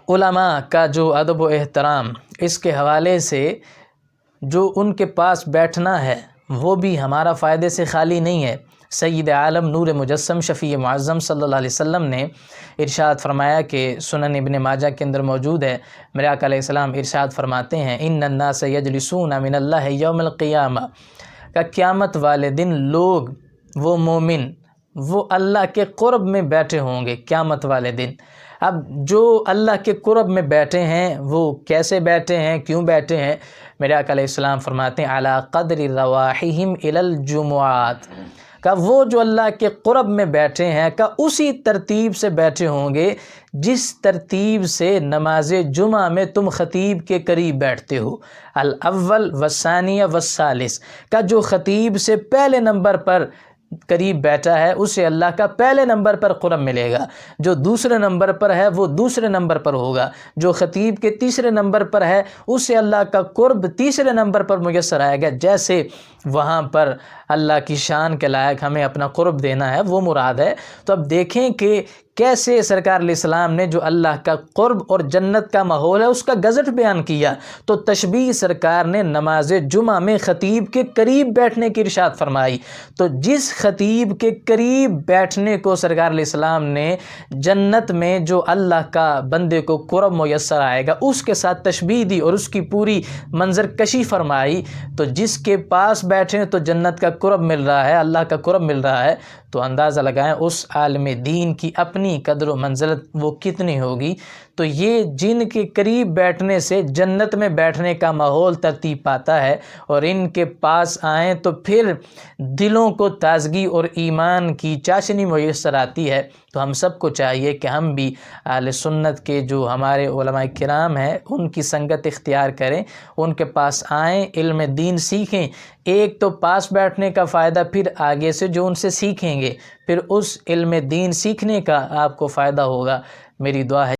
علماء کا جو ادب و احترام، اس کے حوالے سے جو ان کے پاس بیٹھنا ہے وہ بھی ہمارا فائدے سے خالی نہیں ہے۔ سید عالم نور مجسم شفیع معظم صلی اللہ علیہ وسلم نے ارشاد فرمایا کہ سنن ابن ماجہ کے اندر موجود ہے، میرے آقا علیہ السلام ارشاد فرماتے ہیں ان الناس یجلسون من اللہ یوم القیامہ، کہ قیامت والے دن لوگ، وہ مومن، وہ اللہ کے قرب میں بیٹھے ہوں گے قیامت والے دن۔ اب جو اللہ کے قرب میں بیٹھے ہیں وہ کیسے بیٹھے ہیں، کیوں بیٹھے ہیں؟ میرے آقا علیہ السلام فرماتے ہیں علی قدر رواحہم الی الجمعات، کہ وہ جو اللہ کے قرب میں بیٹھے ہیں کہ اسی ترتیب سے بیٹھے ہوں گے جس ترتیب سے نماز جمعہ میں تم خطیب کے قریب بیٹھتے ہو، الاول والثانی والثالث، کہ جو خطیب سے پہلے نمبر پر قریب بیٹھا ہے اسے اللہ کا پہلے نمبر پر قرب ملے گا، جو دوسرے نمبر پر ہے وہ دوسرے نمبر پر ہوگا، جو خطیب کے تیسرے نمبر پر ہے اسے اللہ کا قرب تیسرے نمبر پر میسر آئے گا۔ جیسے وہاں پر اللہ کی شان کے لائق ہمیں اپنا قرب دینا ہے وہ مراد ہے۔ تو اب دیکھیں کہ کیسے سرکار علیہ السلام نے جو اللہ کا قرب اور جنت کا ماحول ہے اس کا گزٹ بیان کیا، تو تشبیہ سرکار نے نماز جمعہ میں خطیب کے قریب بیٹھنے کی ارشاد فرمائی۔ تو جس خطیب کے قریب بیٹھنے کو سرکار علیہ السلام نے جنت میں جو اللہ کا بندے کو قرب میسر آئے گا اس کے ساتھ تشبیہ دی اور اس کی پوری منظر کشی فرمائی، تو جس کے پاس بیٹھیں تو جنت کا قرب مل رہا ہے، اللہ کا قرب مل رہا ہے، تو اندازہ لگائیں اس عالم دین کی اپنی قدر و منزلت وہ کتنی ہوگی۔ تو یہ جن کے قریب بیٹھنے سے جنت میں بیٹھنے کا ماحول ترتیب پاتا ہے، اور ان کے پاس آئیں تو پھر دلوں کو تازگی اور ایمان کی چاشنی میسر آتی ہے۔ تو ہم سب کو چاہیے کہ ہم بھی اہل سنت کے جو ہمارے علماء کرام ہیں ان کی سنگت اختیار کریں، ان کے پاس آئیں، علم دین سیکھیں۔ ایک تو پاس بیٹھنے کا فائدہ، پھر آگے سے جو ان سے سیکھیں گے پھر اس علم دین سیکھنے کا آپ کو فائدہ ہوگا۔ میری دعا ہے